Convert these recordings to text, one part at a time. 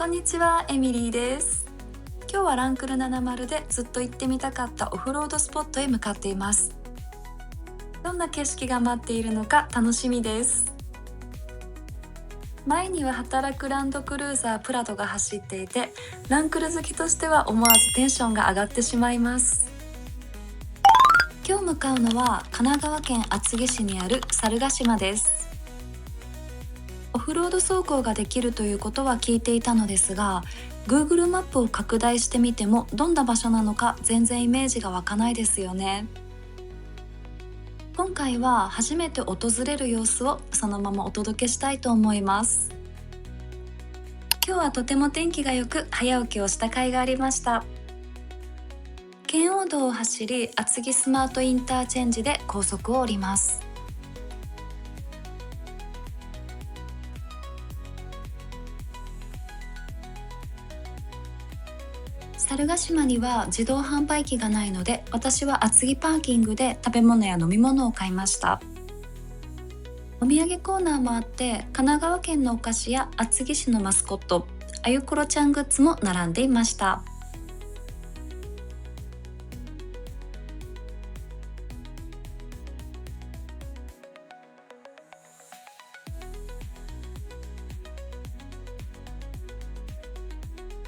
こんにちは、エミリーです。今日はランクル70でずっと行ってみたかったオフロードスポットへ向かっています。どんな景色が待っているのか楽しみです。前には働くランドクルーザープラドが走っていて、ランクル好きとしては思わずテンションが上がってしまいます。今日向かうのは神奈川県厚木市にある猿ヶ島です。オフロード走行ができるということは聞いていたのですが、 Google マップを拡大してみてもどんな場所なのか全然イメージが湧かないですよね。今回は初めて訪れる様子をそのままお届けしたいと思います。今日はとても天気が良く早起きをした甲斐がありました。圏央道を走り厚木スマートインターチェンジで高速を降ります。猿ヶ島には自動販売機がないので、私は厚木パーキングで食べ物や飲み物を買いました。お土産コーナーもあって、神奈川県のお菓子や厚木市のマスコットあゆころちゃんグッズも並んでいました。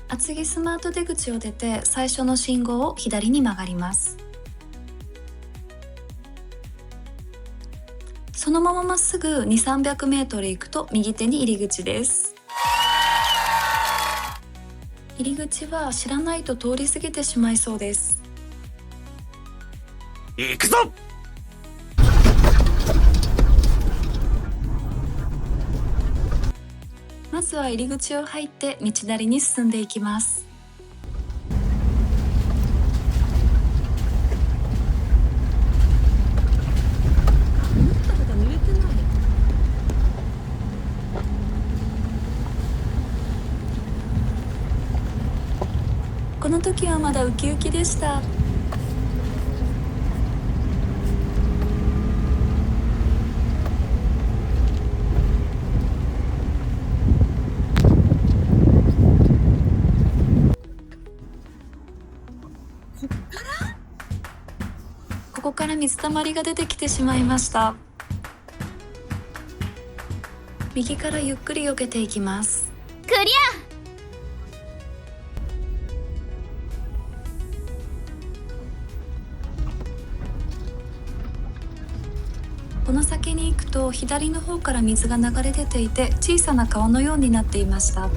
厚木スマート出口を出て最初の信号を左に曲がります。そのまままっすぐ 2,300 メートル行くと右手に入り口です。入り口は知らないと通り過ぎてしまいそうです。行くぞ。まずは入り口を入って道なりに進んでいきます。この時はまだウキウキでした。ここから水たまりが出てきてしまいました。右からゆっくり避けていきます。クリア。この先に行くと左の方から水が流れ出ていて、小さな川のようになっていました。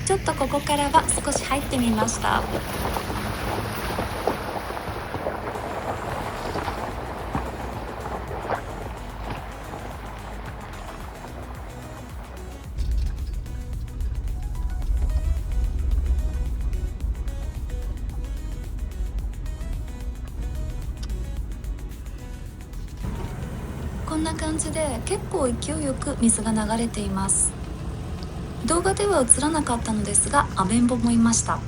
ちょっとここからは少し入ってみました。こんな感じで結構勢いよく水が流れています。動画では映らなかったのですが、アメンボもいました。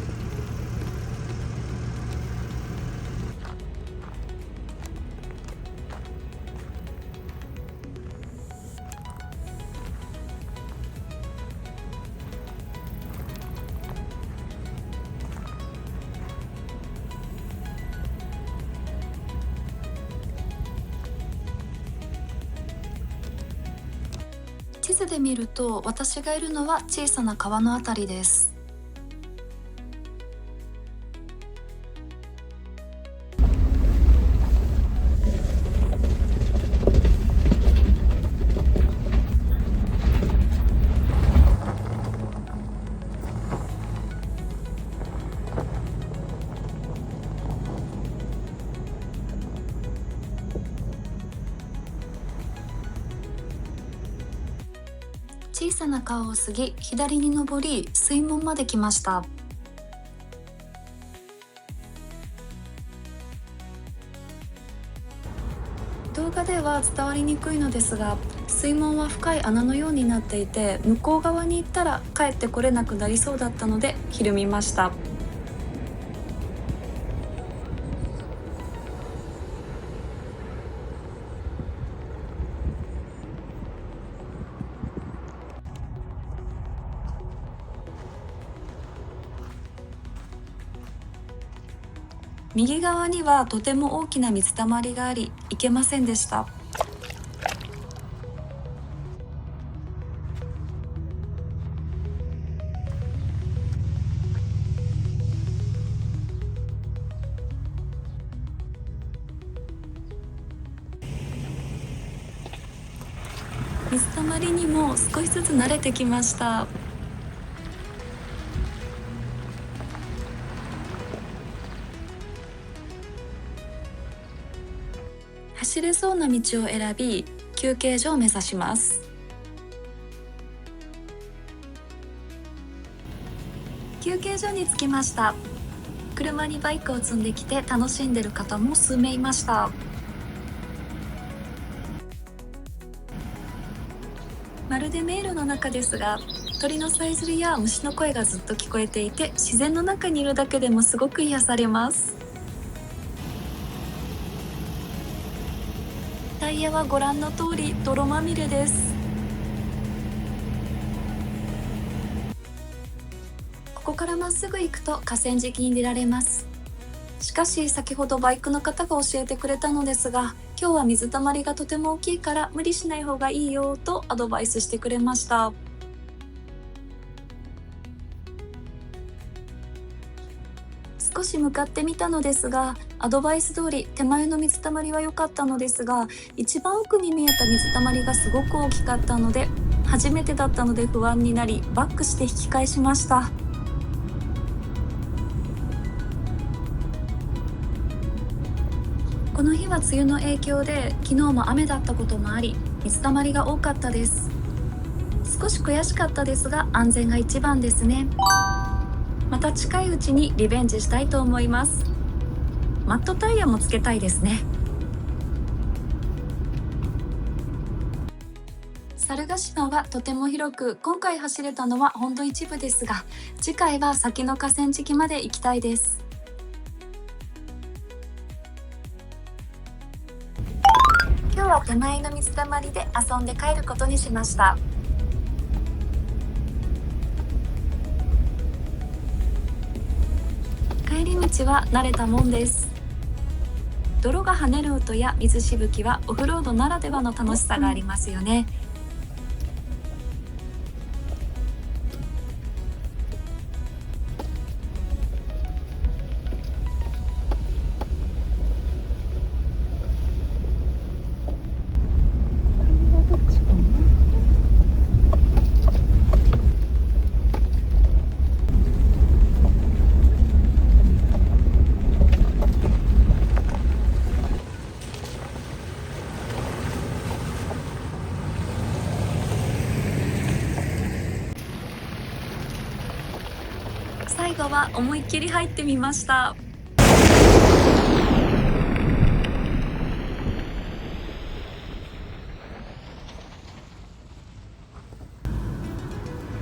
地図で見ると私がいるのは小さな川のあたりです。小さな川を過ぎ左に上り水門まで来ました。動画では伝わりにくいのですが、水門は深い穴のようになっていて、向こう側に行ったら帰ってこれなくなりそうだったのでひるみました。右側にはとても大きな水たまりがあり、行けませんでした。水たまりにも少しずつ慣れてきました。走れそうな道を選び、休憩所を目指します。休憩所に着きました。車にバイクを積んできて楽しんでる方も数名いました。まるで迷路の中ですが、鳥のさえずりや虫の声がずっと聞こえていて、自然の中にいるだけでもすごく癒されます。タイヤはご覧の通り泥まみれです。ここからまっすぐ行くと河川敷に出られます。しかし先ほどバイクの方が教えてくれたのですが、今日は水たまりがとても大きいから無理しない方がいいよとアドバイスしてくれました。少し向かってみたのですが、アドバイス通り手前の水たまりは良かったのですが、一番奥に見えた水たまりがすごく大きかったので、初めてだったので不安になり、バックして引き返しました。この日は梅雨の影響で昨日も雨だったこともあり、水たまりが多かったです。少し悔しかったですが、安全が一番ですね。また近いうちにリベンジしたいと思います。マットタイヤもつけたいですね。猿ヶ島はとても広く、今回走れたのはほんの一部ですが、次回は先の河川敷まで行きたいです。今日は手前の水たまりで遊んで帰ることにしました。帰り道は慣れたもんです。泥が跳ねる音や水しぶきはオフロードならではの楽しさがありますよね。最後は思いっきり入ってみました。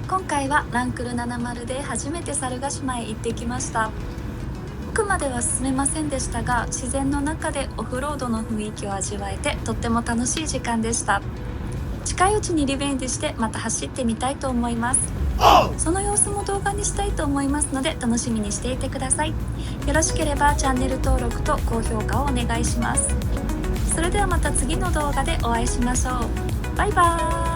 今回はランクル70で初めて猿ヶ島へ行ってきました。奥までは進めませんでしたが、自然の中でオフロードの雰囲気を味わえてとっても楽しい時間でした。近いうちにリベンジしてまた走ってみたいと思います。その様子も動画にしたいと思いますので楽しみにしていてください。よろしければチャンネル登録と高評価をお願いします。それではまた次の動画でお会いしましょう。バイバーイ。